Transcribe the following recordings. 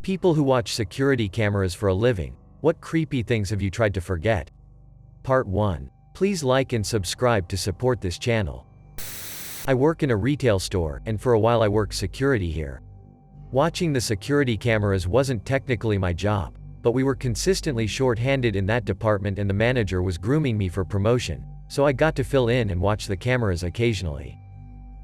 People who watch security cameras for a living, what creepy things have you tried to forget? Part 1. Please like and subscribe to support this channel. I work in a retail store, and for a while I worked security here. Watching the security cameras wasn't technically my job, but we were consistently short-handed in that department and the manager was grooming me for promotion, so I got to fill in and watch the cameras occasionally.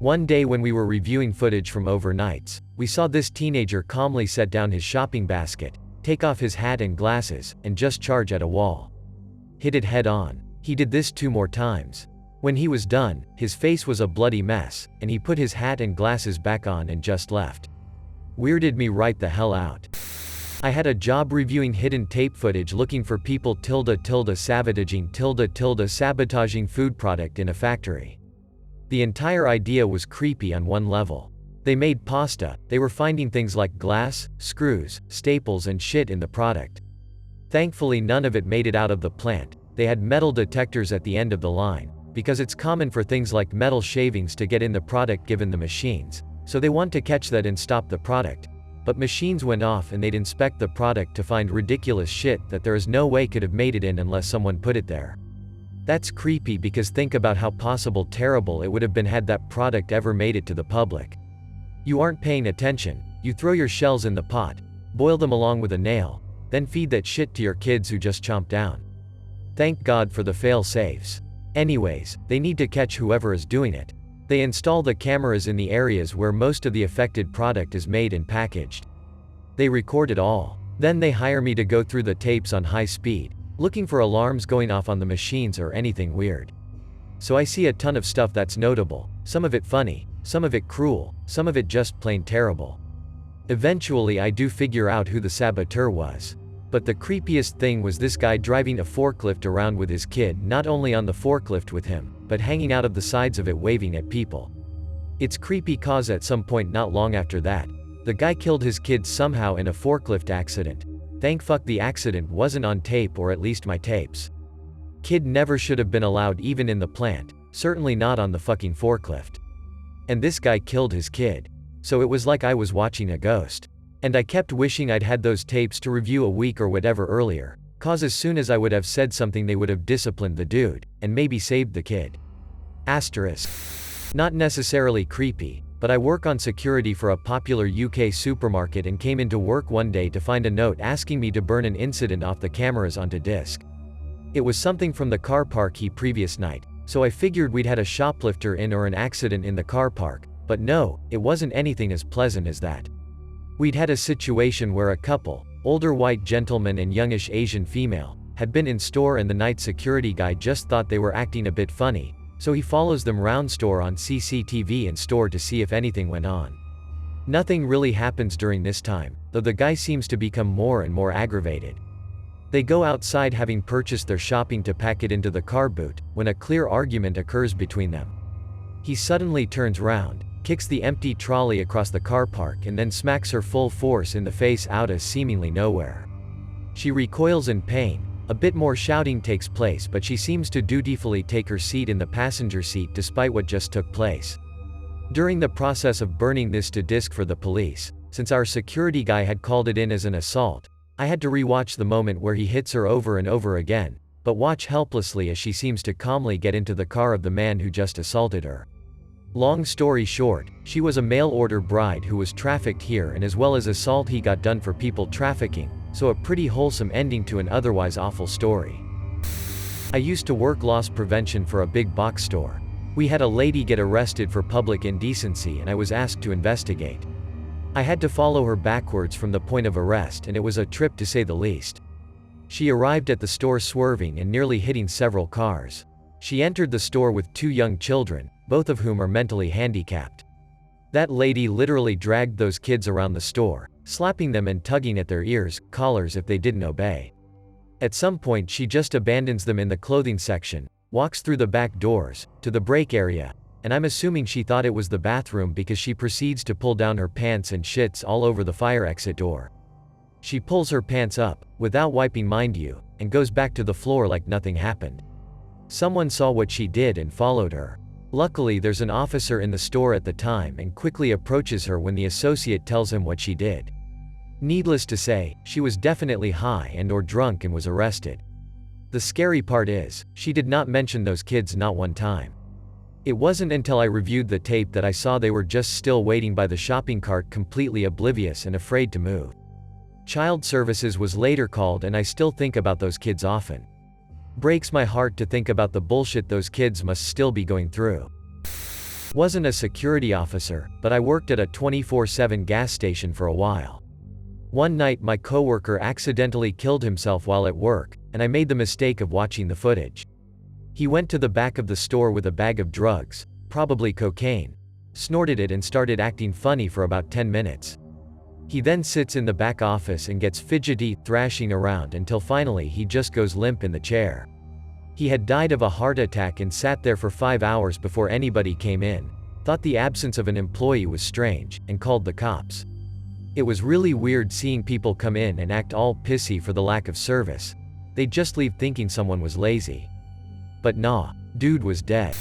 One day when we were reviewing footage from overnights, we saw this teenager calmly set down his shopping basket, take off his hat and glasses, and just charge at a wall. Hit it head on. He did this 2 more times. When he was done, his face was a bloody mess, and he put his hat and glasses back on and just left. Weirded me right the hell out. I had a job reviewing hidden tape footage looking for people sabotaging sabotaging food product in a factory. The entire idea was creepy on one level. They made pasta, they were finding things like glass, screws, staples and shit in the product. Thankfully none of it made it out of the plant. They had metal detectors at the end of the line, because it's common for things like metal shavings to get in the product given the machines, so they want to catch that and stop the product. But machines went off and they'd inspect the product to find ridiculous shit that there is no way could have made it in unless someone put it there. That's creepy because think about how possible terrible it would have been had that product ever made it to the public. You aren't paying attention, you throw your shells in the pot, boil them along with a nail, then feed that shit to your kids who just chomp down. Thank God for the fail-safes. Anyways, they need to catch whoever is doing it. They install the cameras in the areas where most of the affected product is made and packaged. They record it all. Then they hire me to go through the tapes on high speed, looking for alarms going off on the machines or anything weird. So I see a ton of stuff that's notable, some of it funny, some of it cruel, some of it just plain terrible. Eventually I do figure out who the saboteur was. But the creepiest thing was this guy driving a forklift around with his kid, not only on the forklift with him, but hanging out of the sides of it waving at people. It's creepy cause at some point not long after that, the guy killed his kid somehow in a forklift accident. Thank fuck the accident wasn't on tape, or at least my tapes. Kid never should have been allowed even in the plant, certainly not on the fucking forklift. And this guy killed his kid. So it was like I was watching a ghost. And I kept wishing I'd had those tapes to review a week or whatever earlier, cause as soon as I would have said something they would have disciplined the dude, and maybe saved the kid. Asterisk. Not necessarily creepy, but I work on security for a popular UK supermarket and came into work one day to find a note asking me to burn an incident off the cameras onto disk. It was something from the car park previous night, so I figured we'd had a shoplifter in or an accident in the car park, but no, it wasn't anything as pleasant as that. We'd had a situation where a couple, older white gentleman and youngish Asian female, had been in store and the night security guy just thought they were acting a bit funny, so he follows them round store on CCTV in store to see if anything went on. Nothing really happens during this time, though the guy seems to become more and more aggravated. They go outside having purchased their shopping to pack it into the car boot, when a clear argument occurs between them. He suddenly turns round, kicks the empty trolley across the car park and then smacks her full force in the face out of seemingly nowhere. She recoils in pain, a bit more shouting takes place, but she seems to dutifully take her seat in the passenger seat despite what just took place. During the process of burning this to disk for the police, since our security guy had called it in as an assault, I had to re-watch the moment where he hits her over and over again, but watch helplessly as she seems to calmly get into the car of the man who just assaulted her. Long story short, she was a mail-order bride who was trafficked here, and as well as assault he got done for people trafficking, so a pretty wholesome ending to an otherwise awful story. I used to work loss prevention for a big box store. We had a lady get arrested for public indecency and I was asked to investigate. I had to follow her backwards from the point of arrest and it was a trip to say the least. She arrived at the store swerving and nearly hitting several cars. She entered the store with 2 young children, both of whom are mentally handicapped. That lady literally dragged those kids around the store, slapping them and tugging at their ears, collars if they didn't obey. At some point she just abandons them in the clothing section, walks through the back doors, to the break area, and I'm assuming she thought it was the bathroom because she proceeds to pull down her pants and shits all over the fire exit door. She pulls her pants up, without wiping mind you, and goes back to the floor like nothing happened. Someone saw what she did and followed her. Luckily there's an officer in the store at the time and quickly approaches her when the associate tells him what she did. Needless to say, she was definitely high and/or drunk and was arrested. The scary part is, she did not mention those kids not one time. It wasn't until I reviewed the tape that I saw they were just still waiting by the shopping cart, completely oblivious and afraid to move. Child services was later called, and I still think about those kids often. Breaks my heart to think about the bullshit those kids must still be going through. Wasn't a security officer, but I worked at a 24/7 gas station for a while. One night my coworker accidentally killed himself while at work, and I made the mistake of watching the footage. He went to the back of the store with a bag of drugs, probably cocaine, snorted it and started acting funny for about 10 minutes. He then sits in the back office and gets fidgety, thrashing around until finally he just goes limp in the chair. He had died of a heart attack and sat there for 5 hours before anybody came in, thought the absence of an employee was strange, and called the cops. It was really weird seeing people come in and act all pissy for the lack of service. They'd just leave thinking someone was lazy. But nah, dude was dead.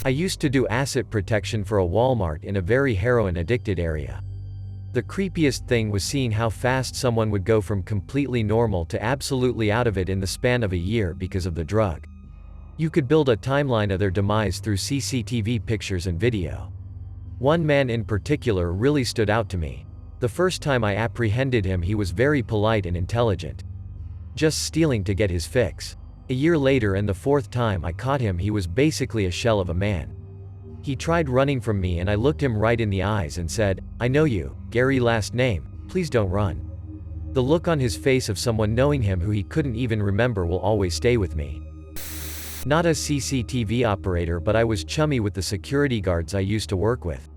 I used to do asset protection for a Walmart in a very heroin-addicted area. The creepiest thing was seeing how fast someone would go from completely normal to absolutely out of it in the span of a year because of the drug. You could build a timeline of their demise through CCTV pictures and video. One man in particular really stood out to me. The first time I apprehended him, he was very polite and intelligent. Just stealing to get his fix. A year later, and the fourth time I caught him, he was basically a shell of a man. He tried running from me and I looked him right in the eyes and said, "I know you, Gary last name, please don't run." The look on his face of someone knowing him who he couldn't even remember will always stay with me. Not a CCTV operator, but I was chummy with the security guards I used to work with.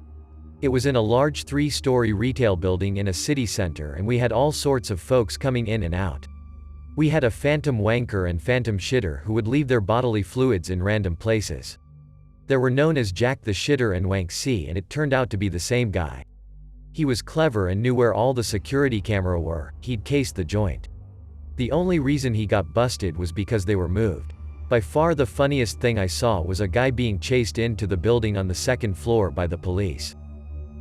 It was in a large 3-story retail building in a city center, and we had all sorts of folks coming in and out. We had a phantom wanker and phantom shitter who would leave their bodily fluids in random places. They were known as Jack the Shitter and Wank C, and it turned out to be the same guy. He was clever and knew where all the security camera were. He'd cased the joint. The only reason he got busted was because they were moved. By far the funniest thing I saw was a guy being chased into the building on the 2nd floor by the police.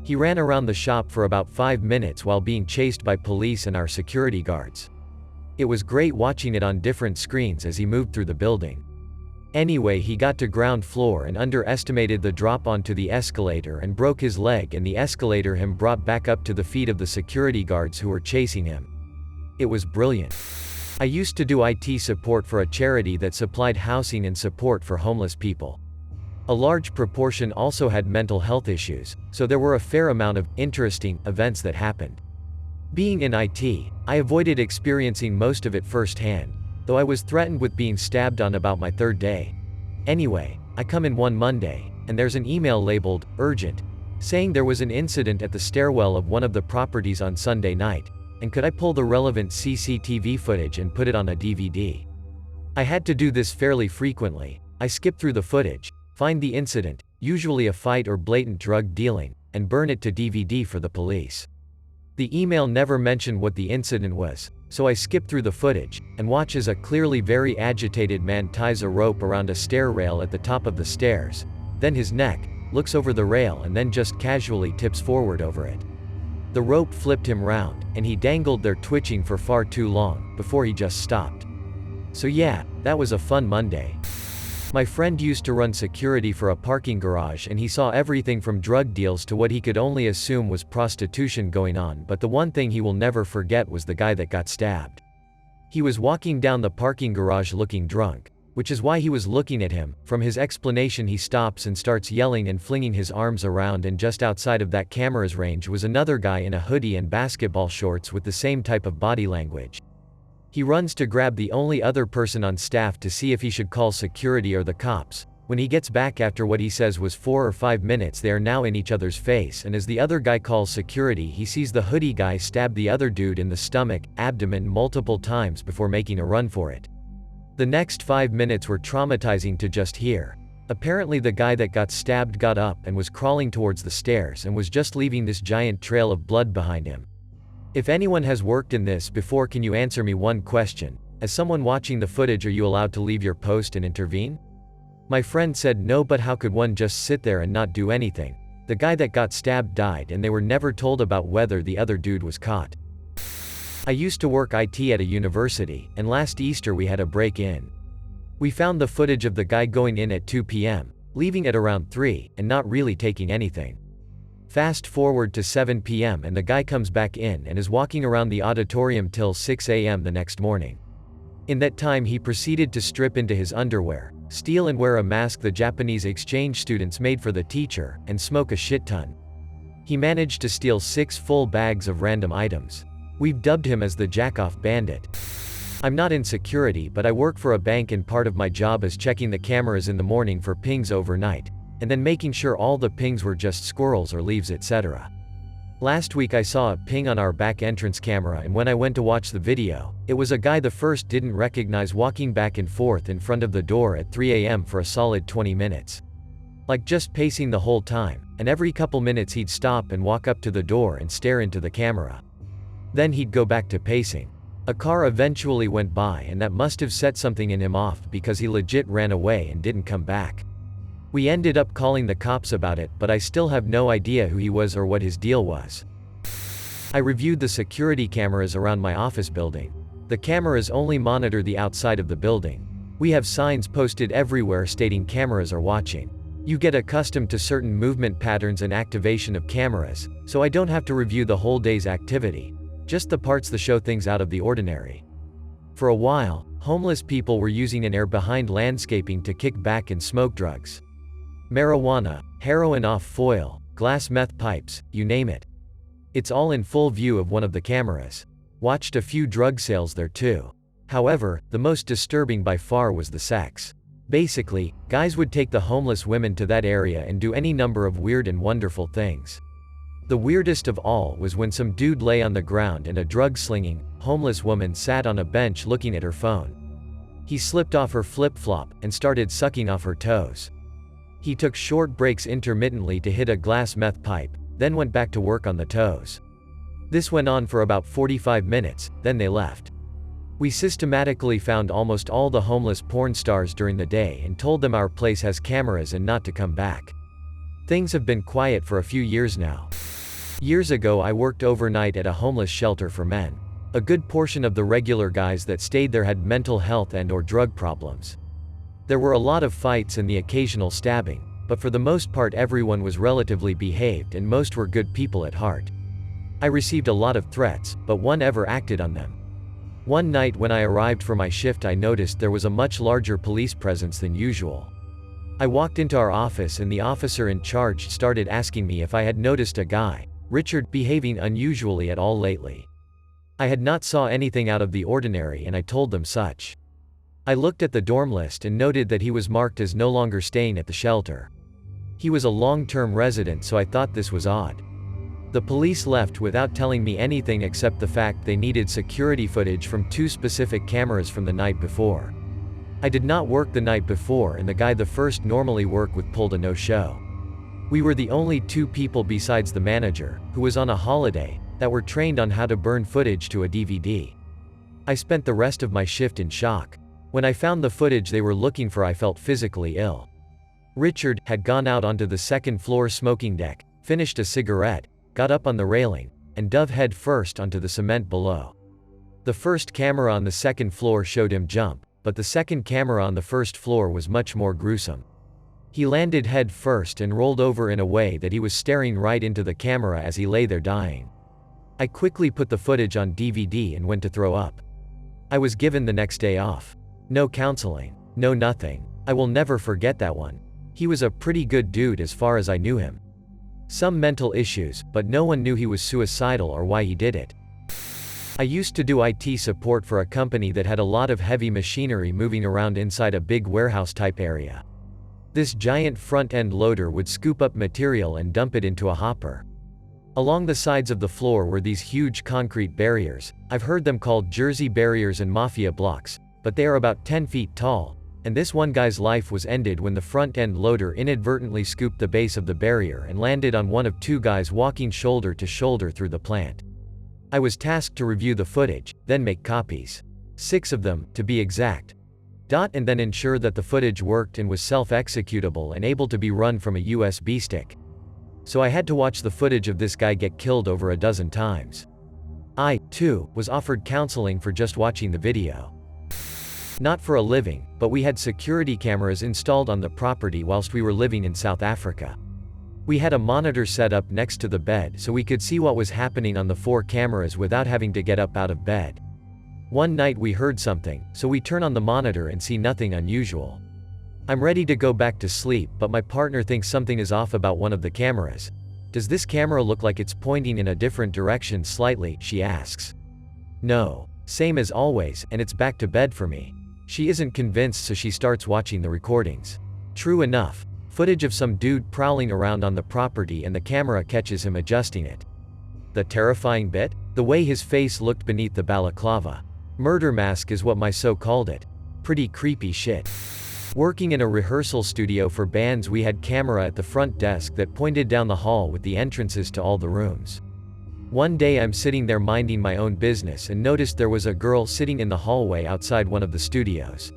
He ran around the shop for about 5 minutes while being chased by police and our security guards. It was great watching it on different screens as he moved through the building. Anyway, he got to ground floor and underestimated the drop onto the escalator and broke his leg, and the escalator him brought back up to the feet of the security guards who were chasing him. It was brilliant. I used to do IT support for a charity that supplied housing and support for homeless people. A large proportion also had mental health issues, so there were a fair amount of interesting events that happened. Being in IT, I avoided experiencing most of it firsthand, though I was threatened with being stabbed on about my 3rd day. Anyway, I come in one Monday, and there's an email labeled, "Urgent," saying there was an incident at the stairwell of one of the properties on Sunday night, and could I pull the relevant CCTV footage and put it on a DVD. I had to do this fairly frequently. I skip through the footage, find the incident, usually a fight or blatant drug dealing, and burn it to DVD for the police. The email never mentioned what the incident was, so I skip through the footage, and watch as a clearly very agitated man ties a rope around a stair rail at the top of the stairs, then his neck, looks over the rail and then just casually tips forward over it. The rope flipped him round, and he dangled there twitching for far too long, before he just stopped. So yeah, that was a fun Monday. My friend used to run security for a parking garage, and he saw everything from drug deals to what he could only assume was prostitution going on, but the one thing he will never forget was the guy that got stabbed. He was walking down the parking garage looking drunk, which is why he was looking at him. From his explanation, he stops and starts yelling and flinging his arms around, and just outside of that camera's range was another guy in a hoodie and basketball shorts with the same type of body language. He runs to grab the only other person on staff to see if he should call security or the cops. When he gets back after what he says was 4 or 5 minutes, they are now in each other's face, and as the other guy calls security, he sees the hoodie guy stab the other dude in the stomach, abdomen multiple times before making a run for it. The next 5 minutes were traumatizing to just hear. Apparently the guy that got stabbed got up and was crawling towards the stairs and was just leaving this giant trail of blood behind him. If anyone has worked in this before, can you answer me one question? As someone watching the footage, are you allowed to leave your post and intervene? My friend said no, but how could one just sit there and not do anything? The guy that got stabbed died, and they were never told about whether the other dude was caught. I used to work IT at a university, and last Easter we had a break-in. We found the footage of the guy going in at 2 p.m., leaving at around 3, and not really taking anything. Fast forward to 7 p.m. and the guy comes back in and is walking around the auditorium till 6 a.m. the next morning. In that time he proceeded to strip into his underwear, steal and wear a mask the Japanese exchange students made for the teacher, and smoke a shit ton. He managed to steal 6 full bags of random items. We've dubbed him as the Jackoff Bandit. I'm not in security, but I work for a bank and part of my job is checking the cameras in the morning for pings overnight, and then making sure all the pings were just squirrels or leaves, etc. Last week I saw a ping on our back entrance camera, and when I went to watch the video, it was a guy the first didn't recognize walking back and forth in front of the door at 3 a.m. for a solid 20 minutes. Like just pacing the whole time, and every couple minutes he'd stop and walk up to the door and stare into the camera. Then he'd go back to pacing. A car eventually went by and that must have set something in him off because he legit ran away and didn't come back. We ended up calling the cops about it, but I still have no idea who he was or what his deal was. I reviewed the security cameras around my office building. The cameras only monitor the outside of the building. We have signs posted everywhere stating cameras are watching. You get accustomed to certain movement patterns and activation of cameras, so I don't have to review the whole day's activity, just the parts that show things out of the ordinary. For a while, homeless people were using an air behind landscaping to kick back and smoke drugs. Marijuana, heroin off foil, glass meth pipes, you name it. It's all in full view of one of the cameras. Watched a few drug sales there too. However, the most disturbing by far was the sex. Basically, guys would take the homeless women to that area and do any number of weird and wonderful things. The weirdest of all was when some dude lay on the ground and a drug-slinging, homeless woman sat on a bench looking at her phone. He slipped off her flip-flop and started sucking off her toes. He took short breaks intermittently to hit a glass meth pipe, then went back to work on the toes. This went on for about 45 minutes, then they left. We systematically found almost all the homeless porn stars during the day and told them our place has cameras and not to come back. Things have been quiet for a few years now. Years ago I worked overnight at a homeless shelter for men. A good portion of the regular guys that stayed there had mental health and/or drug problems. There were a lot of fights and the occasional stabbing, but for the most part everyone was relatively behaved and most were good people at heart. I received a lot of threats, but one ever acted on them. One night when I arrived for my shift I noticed there was a much larger police presence than usual. I walked into our office and the officer in charge started asking me if I had noticed a guy, Richard, behaving unusually at all lately. I had not saw anything out of the ordinary and I told them such. I looked at the dorm list and noted that he was marked as no longer staying at the shelter. He was a long-term resident, so I thought this was odd. The police left without telling me anything except the fact they needed security footage from 2 specific cameras from the night before. I did not work the night before and the guy the first normally work with pulled a no-show. We were the only 2 people besides the manager, who was on a holiday, that were trained on how to burn footage to a DVD. I spent the rest of my shift in shock. When I found the footage they were looking for I felt physically ill. Richard had gone out onto the second-floor smoking deck, finished a cigarette, got up on the railing, and dove head first onto the cement below. The first camera on the second floor showed him jump, but the second camera on the first floor was much more gruesome. He landed head first and rolled over in a way that he was staring right into the camera as he lay there dying. I quickly put the footage on DVD and went to throw up. I was given the next day off. No counseling. No nothing. I will never forget that one. He was a pretty good dude as far as I knew him. Some mental issues, but no one knew he was suicidal or why he did it. I used to do IT support for a company that had a lot of heavy machinery moving around inside a big warehouse-type area. This giant front-end loader would scoop up material and dump it into a hopper. Along the sides of the floor were these huge concrete barriers. I've heard them called Jersey barriers and mafia blocks, but they are about 10 feet tall, and this one guy's life was ended when the front-end loader inadvertently scooped the base of the barrier and landed on one of 2 guys walking shoulder to shoulder through the plant. I was tasked to review the footage, then make copies. 6 of them, to be exact. And then ensure that the footage worked and was self-executable and able to be run from a USB stick. So I had to watch the footage of this guy get killed over a dozen times. I, too, was offered counseling for just watching the video. Not for a living, but we had security cameras installed on the property whilst we were living in South Africa. We had a monitor set up next to the bed so we could see what was happening on the 4 cameras without having to get up out of bed. One night we heard something, so we turn on the monitor and see nothing unusual. I'm ready to go back to sleep, but my partner thinks something is off about one of the cameras. Does this camera look like it's pointing in a different direction slightly, she asks. No. Same as always, and it's back to bed for me. She isn't convinced, so she starts watching the recordings. True enough, footage of some dude prowling around on the property and the camera catches him adjusting it. The terrifying bit? The way his face looked beneath the balaclava. Murder mask is what my so called it. Pretty creepy shit. Working in a rehearsal studio for bands, we had camera at the front desk that pointed down the hall with the entrances to all the rooms. One day I'm sitting there minding my own business and noticed there was a girl sitting in the hallway outside one of the studios.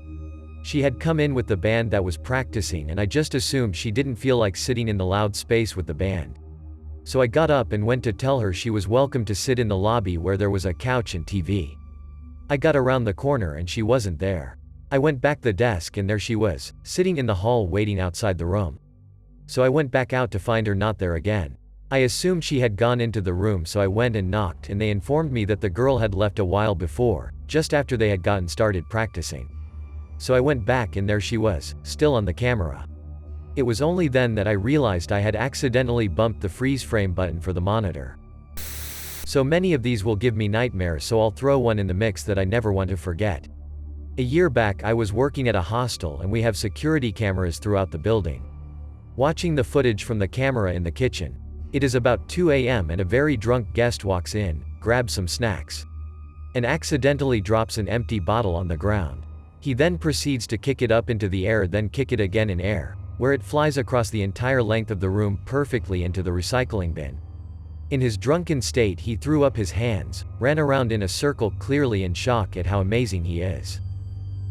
She had come in with the band that was practicing, and I just assumed she didn't feel like sitting in the loud space with the band. So I got up and went to tell her she was welcome to sit in the lobby where there was a couch and TV. I got around the corner and she wasn't there. I went back the desk and there she was, sitting in the hall waiting outside the room. So I went back out to find her not there again. I assumed she had gone into the room, so I went and knocked, and they informed me that the girl had left a while before, just after they had gotten started practicing. So I went back and there she was, still on the camera. It was only then that I realized I had accidentally bumped the freeze frame button for the monitor. So many of these will give me nightmares, so I'll throw one in the mix that I never want to forget. A year back I was working at a hostel and we have security cameras throughout the building. Watching the footage from the camera in the kitchen. It is about 2 a.m. and a very drunk guest walks in, grabs some snacks, and accidentally drops an empty bottle on the ground. He then proceeds to kick it up into the air, then kick it again in air, where it flies across the entire length of the room perfectly into the recycling bin. In his drunken state he threw up his hands, ran around in a circle clearly in shock at how amazing he is.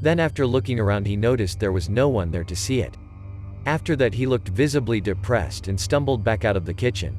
Then after looking around he noticed there was no one there to see it. After that he looked visibly depressed and stumbled back out of the kitchen.